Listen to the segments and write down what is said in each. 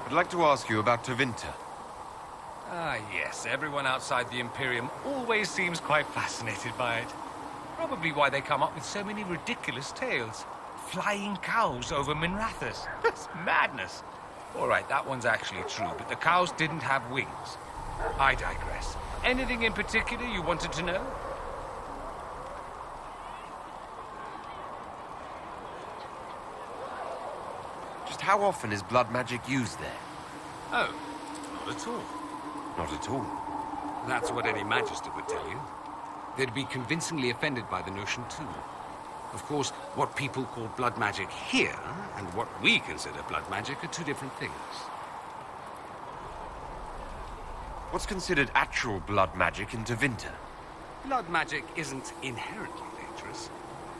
I'd like to ask you about Tevinter. Ah, yes. Everyone outside the Imperium always seems quite fascinated by it. Probably why they come up with so many ridiculous tales. Flying cows over Minrathous. That's madness. All right, that one's actually true, but the cows didn't have wings. I digress. Anything in particular you wanted to know? Just how often is blood magic used there? Oh, not at all. Not at all. That's what any Magister would tell you. They'd be convincingly offended by the notion, too. Of course, what people call blood magic here, and what we consider blood magic, are two different things. What's considered actual blood magic in Tevinter? Blood magic isn't inherently dangerous.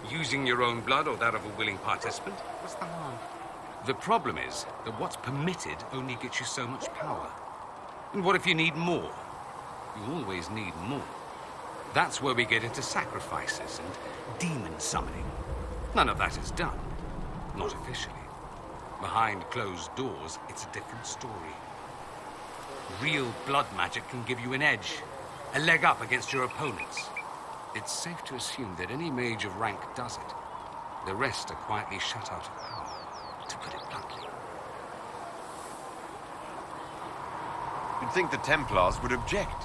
Using your own blood or that of a willing participant, what's the harm? The problem is that what's permitted only gets you so much power. And what if you need more? You always need more. That's where we get into sacrifices and demon summoning. None of that is done. Not officially. Behind closed doors, it's a different story. Real blood magic can give you an edge, a leg up against your opponents. It's safe to assume that any mage of rank does it. The rest are quietly shut out of power, to put it bluntly. You'd think the Templars would object.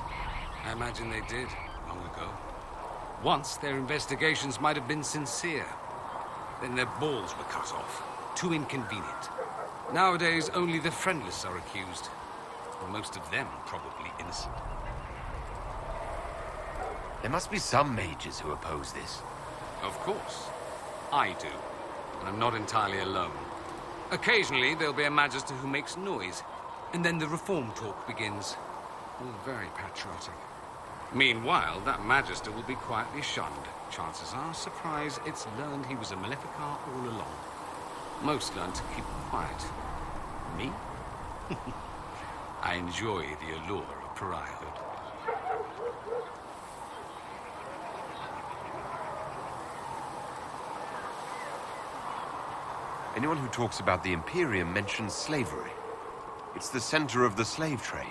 I imagine they did, long ago. Once, their investigations might have been sincere. Then their balls were cut off. Too inconvenient. Nowadays, only the friendless are accused. And most of them probably innocent. There must be some mages who oppose this. Of course. I do. And I'm not entirely alone. Occasionally, there'll be a Magister who makes noise. And then the reform talk begins. All very patriotic. Meanwhile, that Magister will be quietly shunned. Chances are, surprise, it's learned he was a Maleficar all along. Most learn to keep quiet. Me? I enjoy the allure of pariahhood. Anyone who talks about the Imperium mentions slavery. It's the center of the slave trade.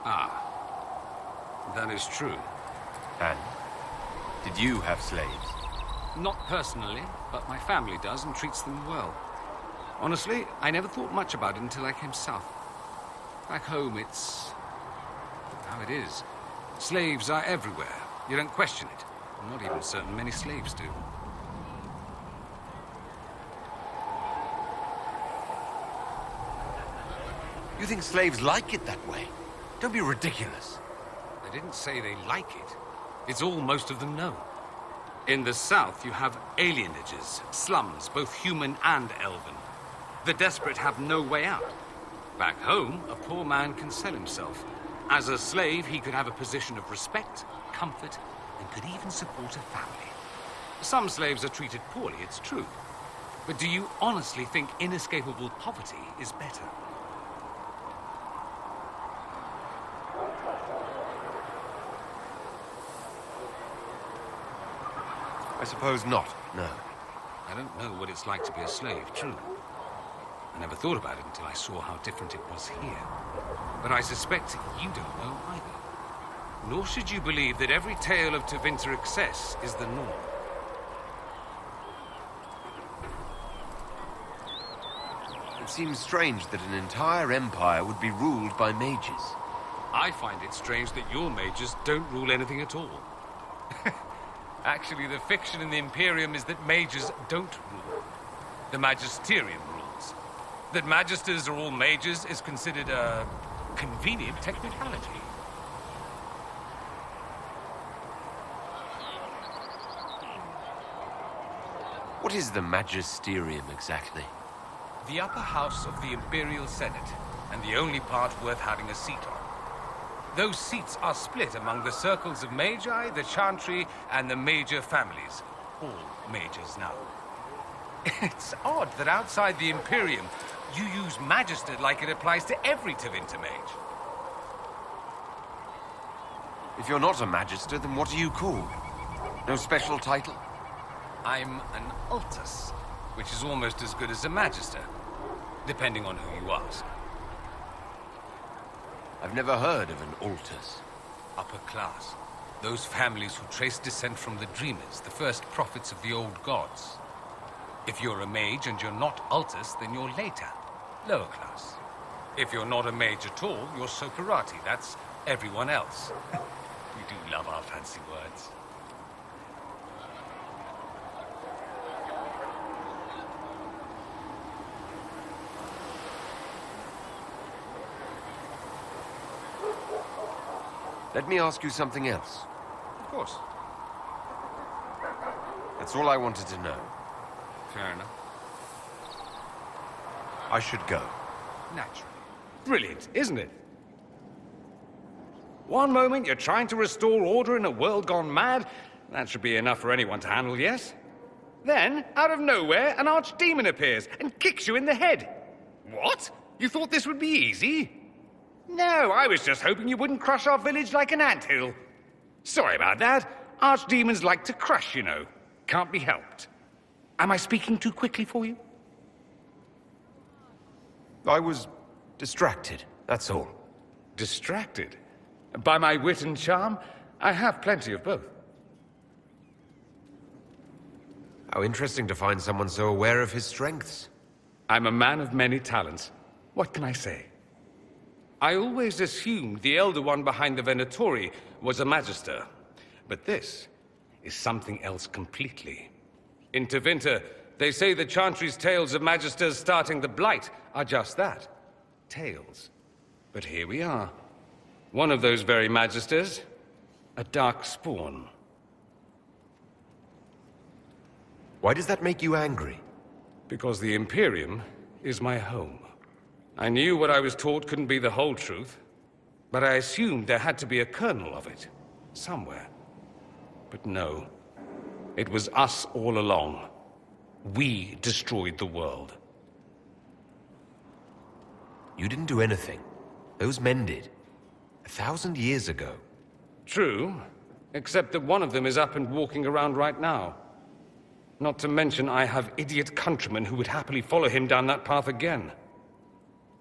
Ah. That is true. And? Did you have slaves? Not personally, but my family does and treats them well. Honestly, I never thought much about it until I came south. Back home, it's how it is. Slaves are everywhere. You don't question it. I'm not even certain many slaves do. You think slaves like it that way? Don't be ridiculous. I didn't say they like it. It's all most of them know. In the south, you have alienages, slums, both human and elven. The desperate have no way out. Back home, a poor man can sell himself. As a slave, he could have a position of respect, comfort, and could even support a family. Some slaves are treated poorly, it's true. But do you honestly think inescapable poverty is better? I suppose not, no. I don't know what it's like to be a slave, true. I never thought about it until I saw how different it was here. But I suspect you don't know either. Nor should you believe that every tale of Tevinter excess is the norm. It seems strange that an entire empire would be ruled by mages. I find it strange that your mages don't rule anything at all. Actually, the fiction in the Imperium is that mages don't rule. The Magisterium rules. That Magisters are all mages is considered a convenient technicality. What is the Magisterium exactly? The upper house of the Imperial Senate, and the only part worth having a seat on. Those seats are split among the circles of Magi, the Chantry, and the major families. All mages now. It's odd that outside the Imperium, you use Magister like it applies to every Tevinter mage. If you're not a Magister, then what are you called? No special title? I'm an Altus, which is almost as good as a Magister, depending on who you ask. I've never heard of an Altus. Upper class. Those families who trace descent from the Dreamers, the first prophets of the old gods. If you're a mage and you're not Altus, then you're later. Lower class. If you're not a mage at all, you're Sokarati. That's everyone else. We do love our fancy words. Let me ask you something else. Of course. That's all I wanted to know. Fair enough. I should go. Naturally. Brilliant, isn't it? One moment you're trying to restore order in a world gone mad. That should be enough for anyone to handle, yes? Then, out of nowhere, an archdemon appears and kicks you in the head. What? You thought this would be easy? No, I was just hoping you wouldn't crush our village like an anthill. Sorry about that. Archdemons like to crush, you know. Can't be helped. Am I speaking too quickly for you? I was distracted, that's all. Distracted? By my wit and charm? I have plenty of both. How interesting to find someone so aware of his strengths. I'm a man of many talents. What can I say? I always assumed the Elder One behind the Venatori was a Magister. But this is something else completely. In Tevinter, they say the Chantry's tales of Magisters starting the Blight are just that. Tales. But here we are. One of those very Magisters. A dark spawn. Why does that make you angry? Because the Imperium is my home. I knew what I was taught couldn't be the whole truth, but I assumed there had to be a kernel of it, somewhere. But no, it was us all along. We destroyed the world. You didn't do anything. Those men did. 1,000 years ago. True, except that one of them is up and walking around right now. Not to mention I have idiot countrymen who would happily follow him down that path again.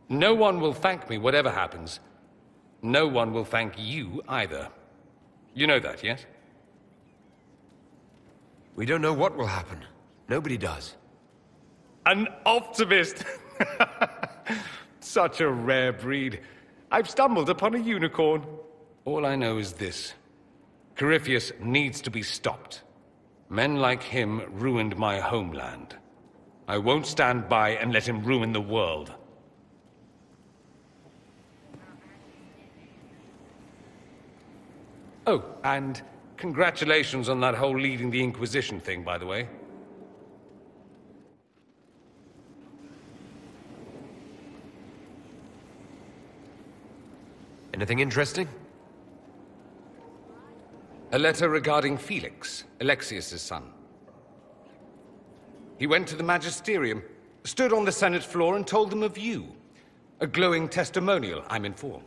No one will thank me, whatever happens. No one will thank you, either. You know that, yes? We don't know what will happen. Nobody does. An optimist! Such a rare breed. I've stumbled upon a unicorn. All I know is this. Corypheus needs to be stopped. Men like him ruined my homeland. I won't stand by and let him ruin the world. Oh, and congratulations on that whole leading the Inquisition thing, by the way. Anything interesting? A letter regarding Felix, Alexius's son. He went to the Magisterium, stood on the Senate floor and told them of you. A glowing testimonial, I'm informed.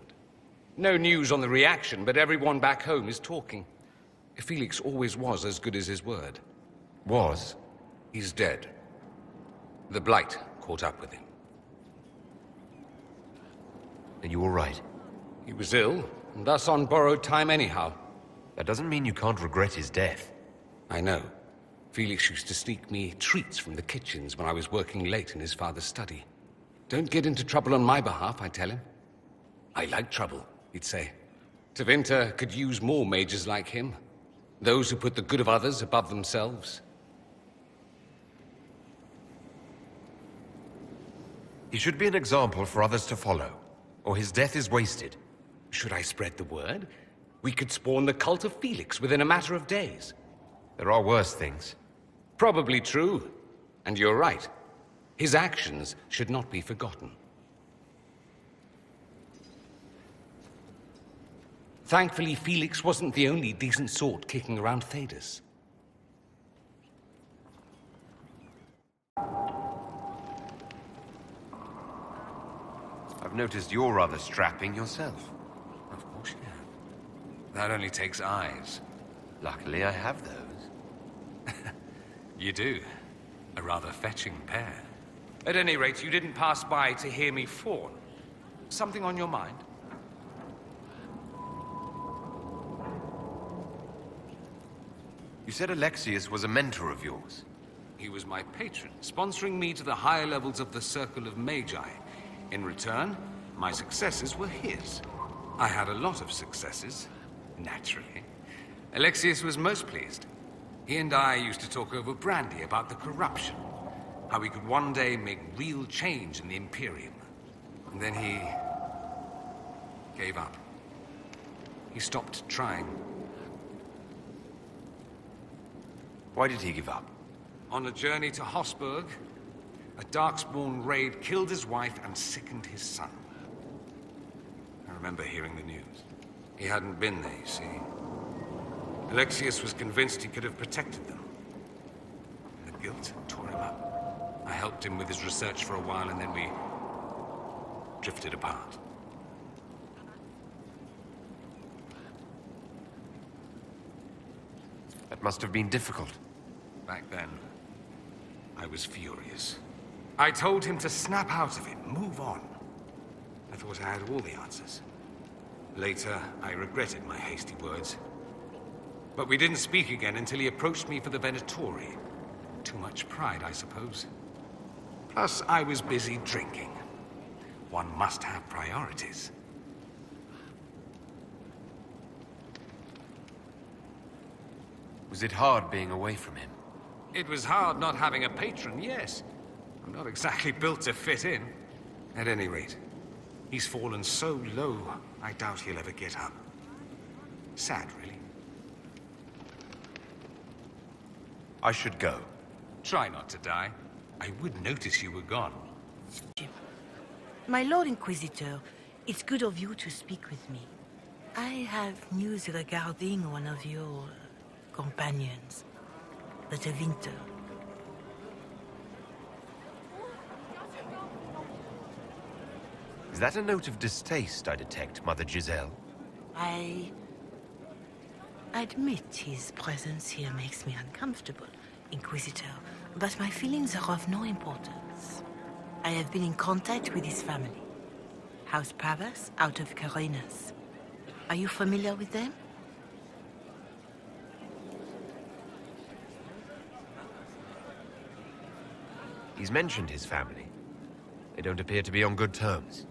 No news on the reaction, but everyone back home is talking. Felix always was as good as his word. Was? He's dead. The blight caught up with him. Are you all right? He was ill, and thus on borrowed time anyhow. That doesn't mean you can't regret his death. I know. Felix used to sneak me treats from the kitchens when I was working late in his father's study. Don't get into trouble on my behalf, I tell him. I like trouble, he'd say. Tevinter could use more mages like him. Those who put the good of others above themselves. He should be an example for others to follow, or his death is wasted. Should I spread the word? We could spawn the cult of Felix within a matter of days. There are worse things. Probably true. And you're right. His actions should not be forgotten. Thankfully, Felix wasn't the only decent sort kicking around Thedas. I've noticed you're rather strapping yourself. Of course you have. That only takes eyes. Luckily, I have those. You do. A rather fetching pair. At any rate, you didn't pass by to hear me fawn. Something on your mind? You said Alexius was a mentor of yours. He was my patron, sponsoring me to the higher levels of the Circle of Magi. In return, my successes were his. I had a lot of successes, naturally. Alexius was most pleased. He and I used to talk over brandy about the corruption, how we could one day make real change in the Imperium. And then he gave up. He stopped trying. Why did he give up? On a journey to Hosburg, a Darkspawn raid killed his wife and sickened his son. I remember hearing the news. He hadn't been there, you see. Alexius was convinced he could have protected them. The guilt tore him up. I helped him with his research for a while, and then we drifted apart. That must have been difficult. Back then, I was furious. I told him to snap out of it, move on. I thought I had all the answers. Later, I regretted my hasty words. But we didn't speak again until he approached me for the Venatori. Too much pride, I suppose. Plus, I was busy drinking. One must have priorities. Was it hard being away from him? It was hard not having a patron, yes. I'm not exactly built to fit in. At any rate, he's fallen so low, I doubt he'll ever get up. Sad, really. I should go. Try not to die. I would notice you were gone. My Lord Inquisitor, it's good of you to speak with me. I have news regarding one of your companions, the Tevinter. Is that a note of distaste I detect, Mother Giselle? I admit his presence here makes me uncomfortable, Inquisitor, but my feelings are of no importance. I have been in contact with his family. House Pavas, out of Carenas. Are you familiar with them? He's mentioned his family. They don't appear to be on good terms.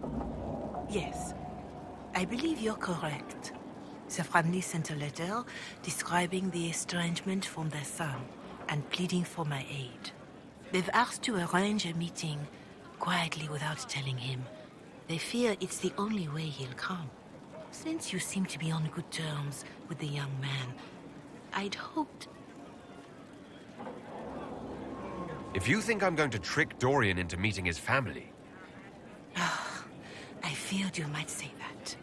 Yes. I believe you're correct. The family sent a letter describing the estrangement from their son and pleading for my aid. They've asked to arrange a meeting quietly without telling him. They fear it's the only way he'll come. Since you seem to be on good terms with the young man, I'd hoped... If you think I'm going to trick Dorian into meeting his family... I feared you might say that.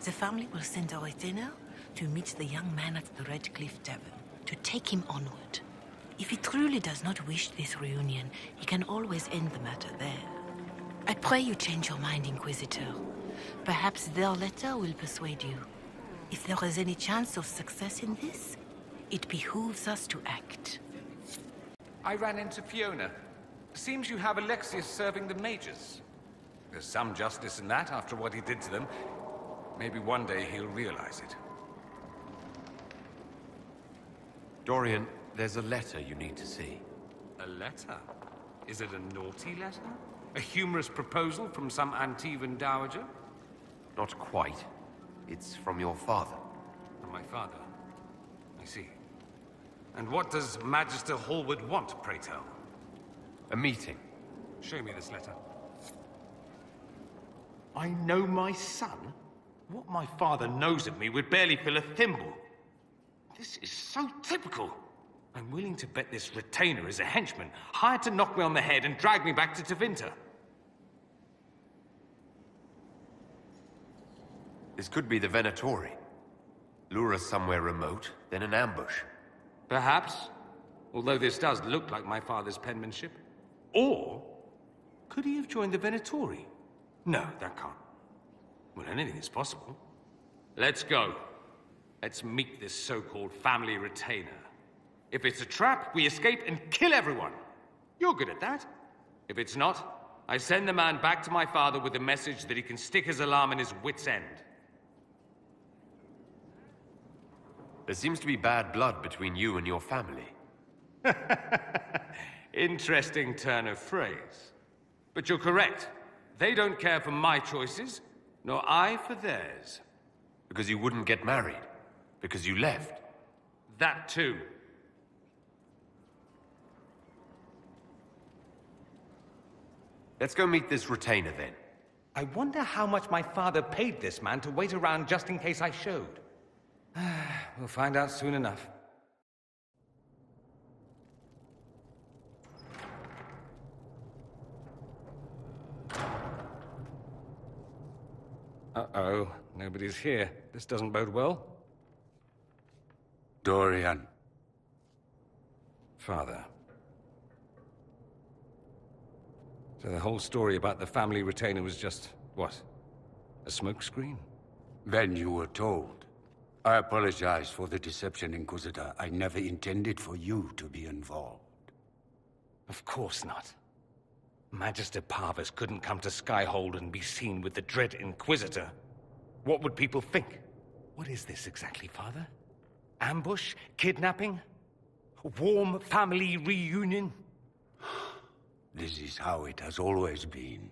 The family will send a retainer to meet the young man at the Red Cliff Tavern, to take him onward. If he truly does not wish this reunion, he can always end the matter there. I pray you change your mind, Inquisitor. Perhaps their letter will persuade you. If there is any chance of success in this, it behooves us to act. I ran into Fiona. Seems you have Alexius serving the mages. There's some justice in that after what he did to them. Maybe one day he'll realize it. Dorian, there's a letter you need to see. A letter? Is it a naughty letter? A humorous proposal from some Antivan dowager? Not quite. It's from your father. From my father? I see. And what does Magister Hallward want, pray tell? A meeting. Show me this letter. I know my son? What my father knows of me would barely fill a thimble. This is so typical. I'm willing to bet this retainer is a henchman, hired to knock me on the head and drag me back to Tevinter. This could be the Venatori. Lure us somewhere remote, then an ambush. Perhaps. Although this does look like my father's penmanship. Or could he have joined the Venatori? No, that can't. Well, anything is possible. Let's go. Let's meet this so-called family retainer. If it's a trap, we escape and kill everyone. You're good at that. If it's not, I send the man back to my father with the message that he can stick his alarm in his wit's end. There seems to be bad blood between you and your family. Interesting turn of phrase. But you're correct. They don't care for my choices, nor I for theirs. Because you wouldn't get married. Because you left. That too. Let's go meet this retainer then. I wonder how much my father paid this man to wait around just in case I showed. We'll find out soon enough. Uh-oh, nobody's here. This doesn't bode well. Dorian. Father. So the whole story about the family retainer was just, what? A smokescreen? Then you were told. I apologize for the deception, Inquisitor. I never intended for you to be involved. Of course not. Magister Parvus couldn't come to Skyhold and be seen with the dread Inquisitor. What would people think? What is this exactly, Father? Ambush? Kidnapping? Warm family reunion? This is how it has always been.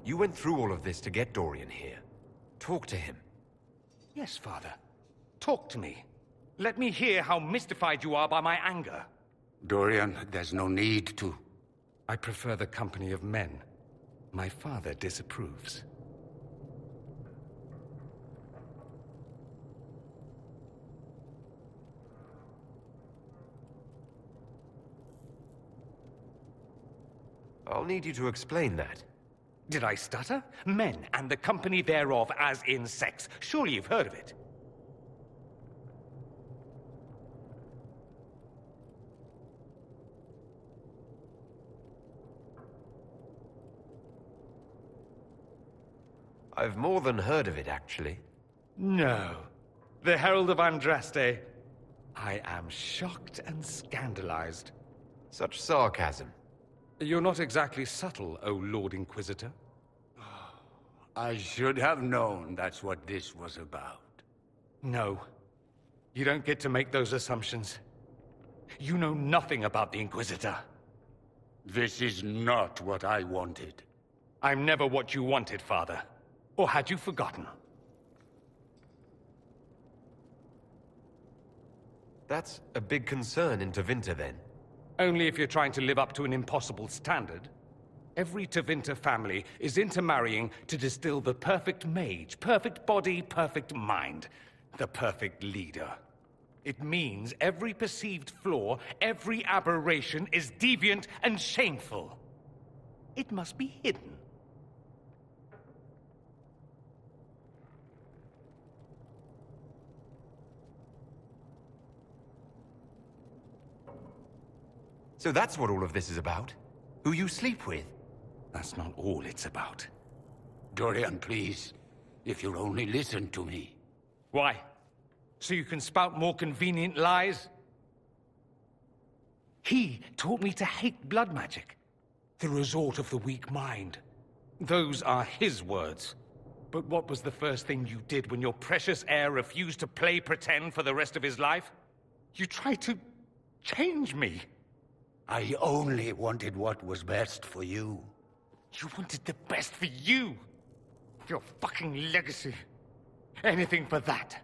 You went through all of this to get Dorian here. Talk to him. Yes, Father. Talk to me. Let me hear how mystified you are by my anger. Dorian, there's no need to. I prefer the company of men. My father disapproves. I'll need you to explain that. Did I stutter? Men, and the company thereof, as in sex. Surely you've heard of it. I've more than heard of it, actually. No. The Herald of Andraste. I am shocked and scandalized. Such sarcasm. You're not exactly subtle, O Lord Inquisitor. I should have known that's what this was about. No. You don't get to make those assumptions. You know nothing about the Inquisitor. This is not what I wanted. I'm never what you wanted, Father. Or had you forgotten? That's a big concern in Tevinter, then. Only if you're trying to live up to an impossible standard. Every Tevinter family is intermarrying to distill the perfect mage, perfect body, perfect mind, the perfect leader. It means every perceived flaw, every aberration is deviant and shameful. It must be hidden. So that's what all of this is about? Who you sleep with? That's not all it's about. Dorian, please. If you'll only listen to me. Why? So you can spout more convenient lies? He taught me to hate blood magic. The resort of the weak mind. Those are his words. But what was the first thing you did when your precious heir refused to play pretend for the rest of his life? You tried to change me. I only wanted what was best for you. You wanted the best for you. Your fucking legacy. Anything for that.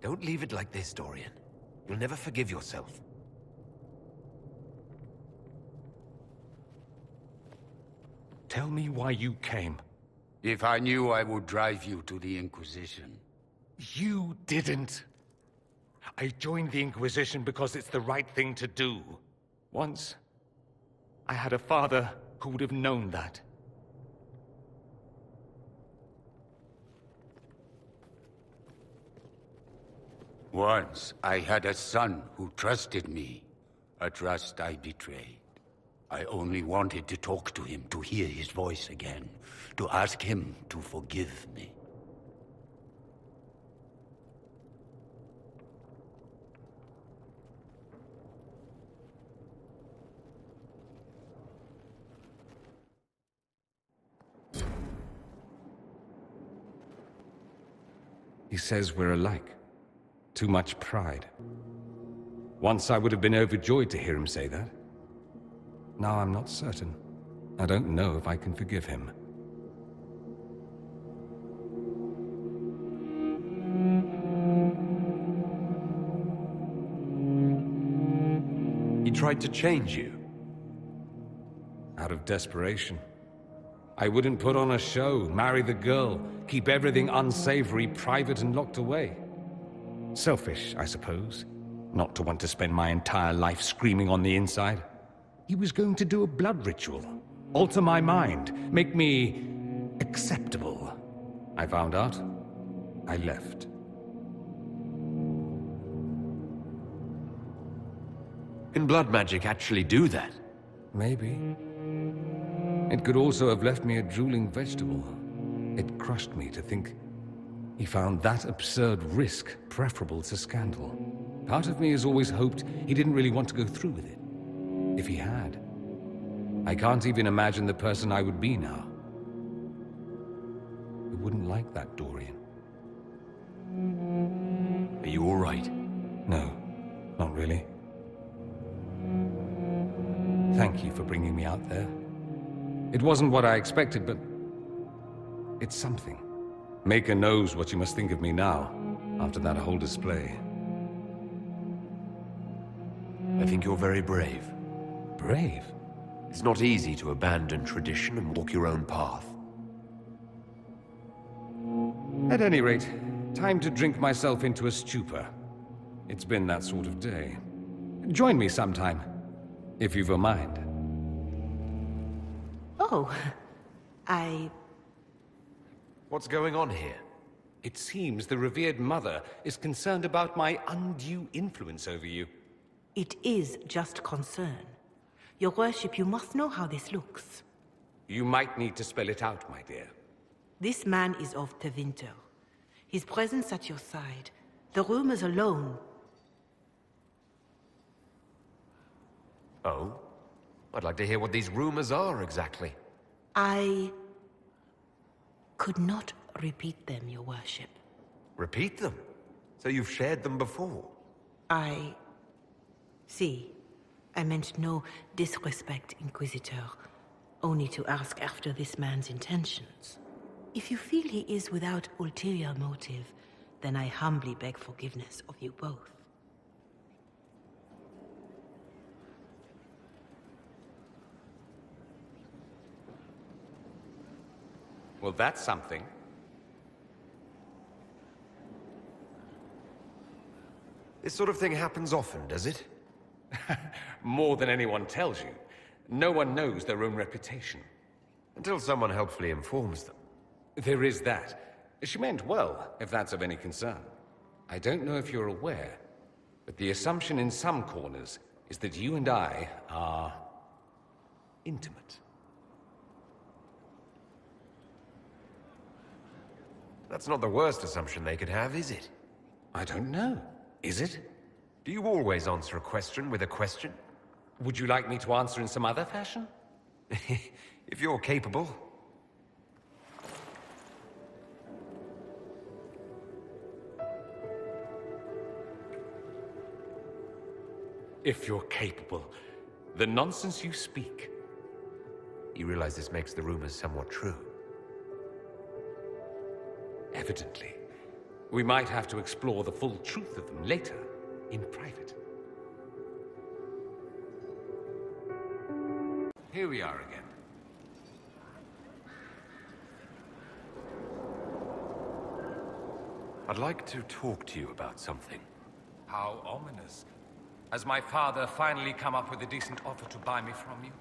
Don't leave it like this, Dorian. You'll never forgive yourself. Tell me why you came. If I knew, I would drive you to the Inquisition. You didn't. I joined the Inquisition because it's the right thing to do. Once, I had a father who would have known that. Once, I had a son who trusted me. A trust I betrayed. I only wanted to talk to him, to hear his voice again, to ask him to forgive me. He says we're alike. Too much pride. Once I would have been overjoyed to hear him say that. Now I'm not certain. I don't know if I can forgive him. He tried to change you. Out of desperation. I wouldn't put on a show, marry the girl, keep everything unsavory, private and locked away. Selfish, I suppose, not to want to spend my entire life screaming on the inside. He was going to do a blood ritual, alter my mind, make me acceptable. I found out. I left. Can blood magic actually do that? Maybe. It could also have left me a drooling vegetable. It crushed me to think he found that absurd risk preferable to scandal. Part of me has always hoped he didn't really want to go through with it. If he had, I can't even imagine the person I would be now. I wouldn't like that, Dorian. Are you all right? No, not really. Thank you for bringing me out there. It wasn't what I expected, but it's something. Maker knows what you must think of me now, after that whole display. I think you're very brave. Brave? It's not easy to abandon tradition and walk your own path. At any rate, time to drink myself into a stupor. It's been that sort of day. Join me sometime, if you've a mind. Oh, What's going on here? It seems the revered mother is concerned about my undue influence over you. It is just concern. Your worship, you must know how this looks. You might need to spell it out, my dear. This man is of Tevinter. His presence at your side, the rumors alone. Oh? I'd like to hear what these rumors are exactly. I could not repeat them, your worship. Repeat them? So you've shared them before? See, I meant no disrespect, Inquisitor. Only to ask after this man's intentions. If you feel he is without ulterior motive, then I humbly beg forgiveness of you both. Well, that's something. This sort of thing happens often, does it? More than anyone tells you. No one knows their own reputation. Until someone helpfully informs them. There is that. She meant well, if that's of any concern. I don't know if you're aware, but the assumption in some corners is that you and I are intimate. That's not the worst assumption they could have, is it? I don't know. Is it? Do you always answer a question with a question? Would you like me to answer in some other fashion? If you're capable. If you're capable. The nonsense you speak. You realize this makes the rumors somewhat true. Evidently. We might have to explore the full truth of them later, in private. Here we are again. I'd like to talk to you about something. How ominous. Has my father finally come up with a decent offer to buy me from you?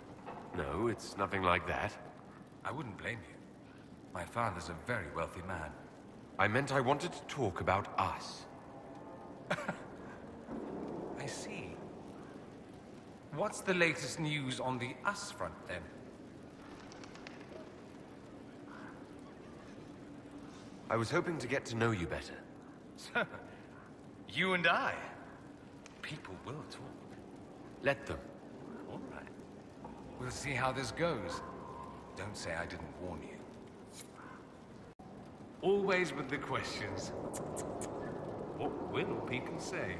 No, it's nothing like that. I wouldn't blame you. My father's a very wealthy man. I meant I wanted to talk about us. I see. What's the latest news on the us front, then? I was hoping to get to know you better. You and I. People will talk. Let them. All right. We'll see how this goes. Don't say I didn't warn you. Always with the questions. What will people say?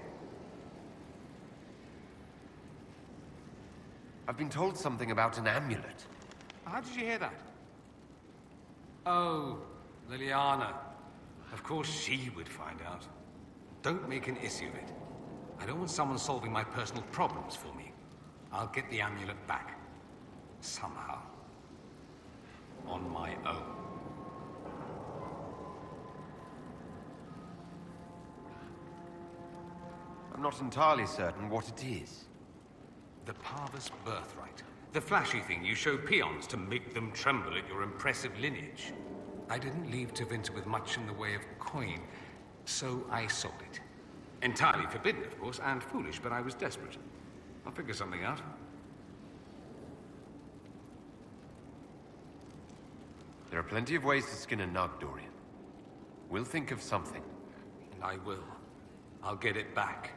I've been told something about an amulet. How did you hear that? Oh, Liliana. Of course she would find out. Don't make an issue of it. I don't want someone solving my personal problems for me. I'll get the amulet back. Somehow. On my own. I'm not entirely certain what it is. The Parvus birthright. The flashy thing you show peons to make them tremble at your impressive lineage. I didn't leave Tevinter with much in the way of coin, so I sold it. Entirely forbidden, of course, and foolish, but I was desperate. I'll figure something out. There are plenty of ways to skin a nug, Dorian. We'll think of something. And I will. I'll get it back.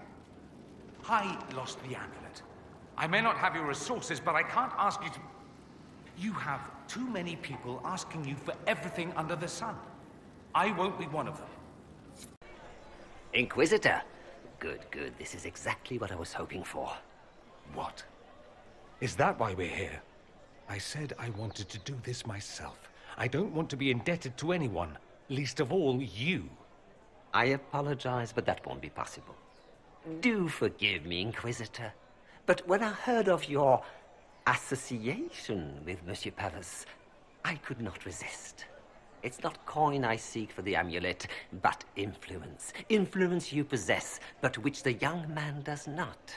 I lost the amulet. I may not have your resources, but I can't ask you to... You have too many people asking you for everything under the sun. I won't be one of them. Inquisitor. Good, good. This is exactly what I was hoping for. What? Is that why we're here? I said I wanted to do this myself. I don't want to be indebted to anyone, least of all you. I apologize, but that won't be possible. Do forgive me, Inquisitor. But when I heard of your association with Monsieur Parvus, I could not resist. It's not coin I seek for the amulet, but influence. Influence you possess, but which the young man does not.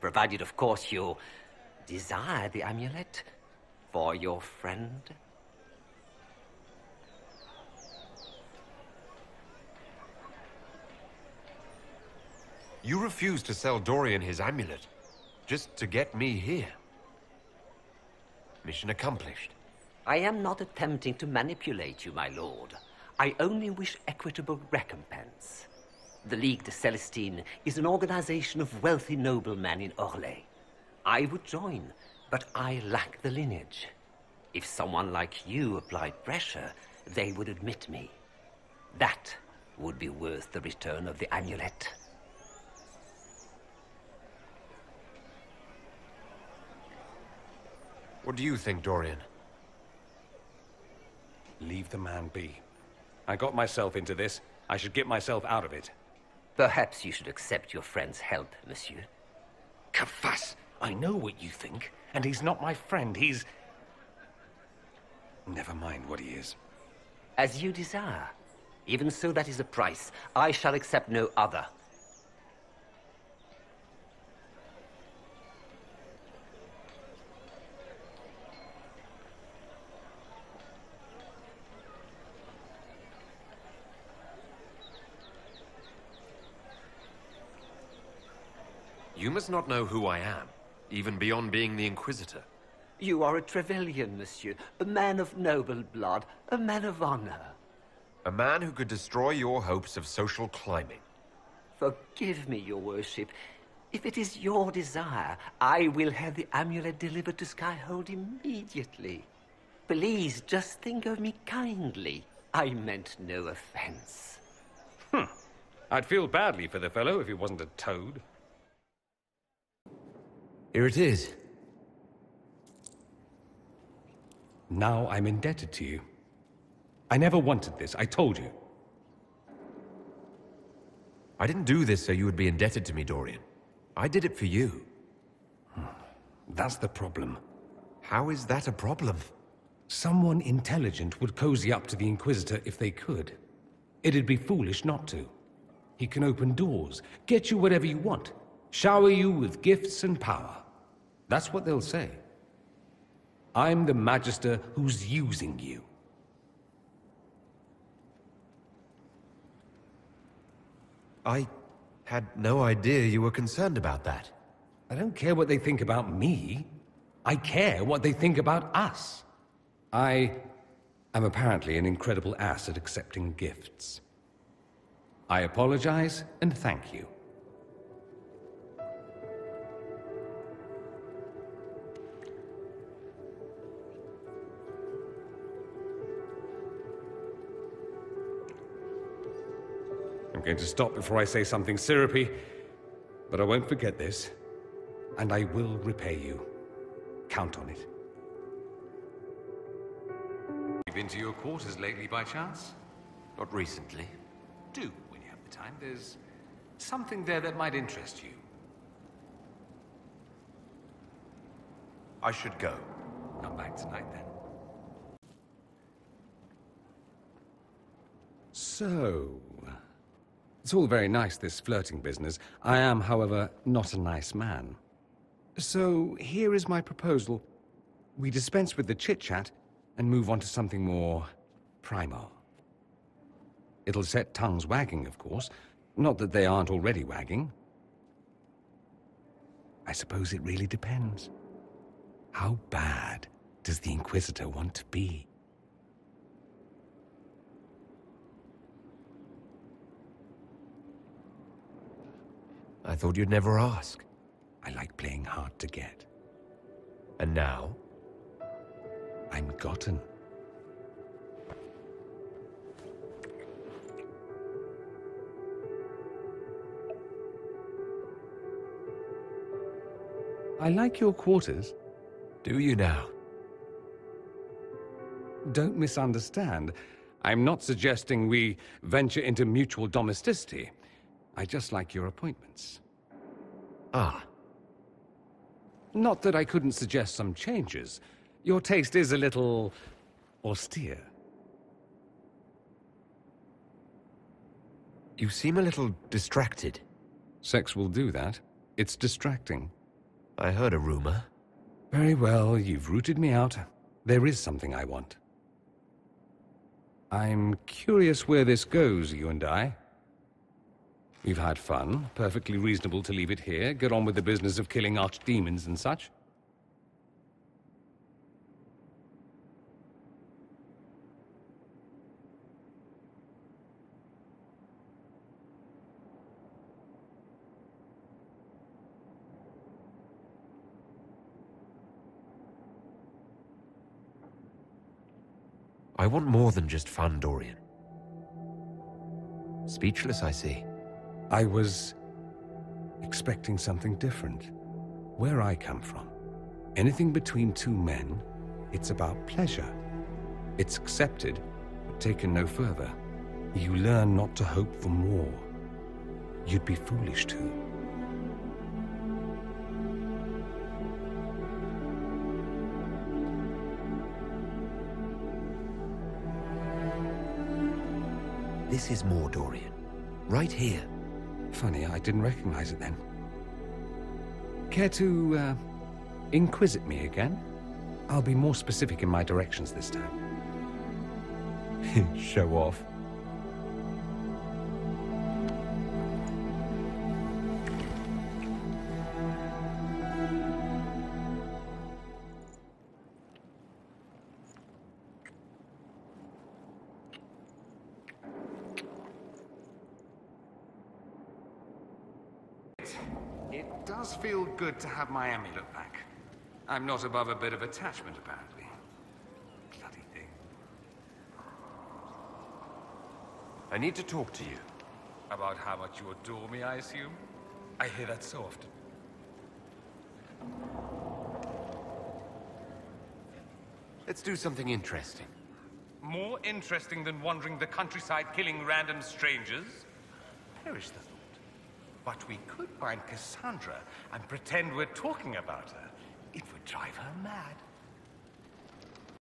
Provided, of course, you desire the amulet for your friend. You refused to sell Dorian his amulet, just to get me here. Mission accomplished. I am not attempting to manipulate you, my lord. I only wish equitable recompense. The Ligue de Celestine is an organization of wealthy noblemen in Orlais. I would join, but I lack the lineage. If someone like you applied pressure, they would admit me. That would be worth the return of the amulet. What do you think, Dorian? Leave the man be. I got myself into this. I should get myself out of it. Perhaps you should accept your friend's help, monsieur. Kafas! I know what you think, and he's not my friend. He's... Never mind what he is. As you desire. Even so, that is a price. I shall accept no other. You must not know who I am, even beyond being the Inquisitor. You are a Trevelyan, monsieur. A man of noble blood. A man of honor. A man who could destroy your hopes of social climbing. Forgive me, your worship. If it is your desire, I will have the amulet delivered to Skyhold immediately. Please, just think of me kindly. I meant no offense. I'd feel badly for the fellow if he wasn't a toad. Here it is. Now I'm indebted to you. I never wanted this, I told you. I didn't do this so you would be indebted to me, Dorian. I did it for you. That's the problem. How is that a problem? Someone intelligent would cozy up to the Inquisitor if they could. It'd be foolish not to. He can open doors, get you whatever you want, shower you with gifts and power. That's what they'll say. I'm the Magister who's using you. I had no idea you were concerned about that. I don't care what they think about me. I care what they think about us. I am apparently an incredible ass at accepting gifts. I apologize and thank you. going to stop before I say something syrupy, but I won't forget this, and I will repay you. Count on it. You been to your quarters lately by chance? Not recently. Do, when you have the time. There's something there that might interest you. I should go. Come back tonight, then. So... It's all very nice, this flirting business. I am, however, not a nice man. So, here is my proposal. We dispense with the chit-chat and move on to something more primal. It'll set tongues wagging, of course. Not that they aren't already wagging. I suppose it really depends. How bad does the Inquisitor want to be? I thought you'd never ask. I like playing hard to get. And now? I'm gotten. I like your quarters. Do you now? Don't misunderstand. I'm not suggesting we venture into mutual domesticity. I just like your appointments. Ah. Not that I couldn't suggest some changes. Your taste is a little austere. You seem a little distracted. Sex will do that. It's distracting. I heard a rumor. Very well, you've rooted me out. There is something I want. I'm curious where this goes, you and I. We've had fun. Perfectly reasonable to leave it here. Get on with the business of killing archdemons and such. I want more than just fun, Dorian. Speechless, I see. I was expecting something different. Where I come from, anything between two men, it's about pleasure. It's accepted, but taken no further. You learn not to hope for more. You'd be foolish to. This is more, Dorian. Right here. Funny, I didn't recognize it then. Care to, inquisit me again? I'll be more specific in my directions this time. Show off. It does feel good to have my amulet back. I'm not above a bit of attachment, apparently. Bloody thing. I need to talk to you. About how much you adore me, I assume? I hear that so often. Let's do something interesting. More interesting than wandering the countryside killing random strangers? Perish the thought. But we could find Cassandra and pretend we're talking about her. It would drive her mad.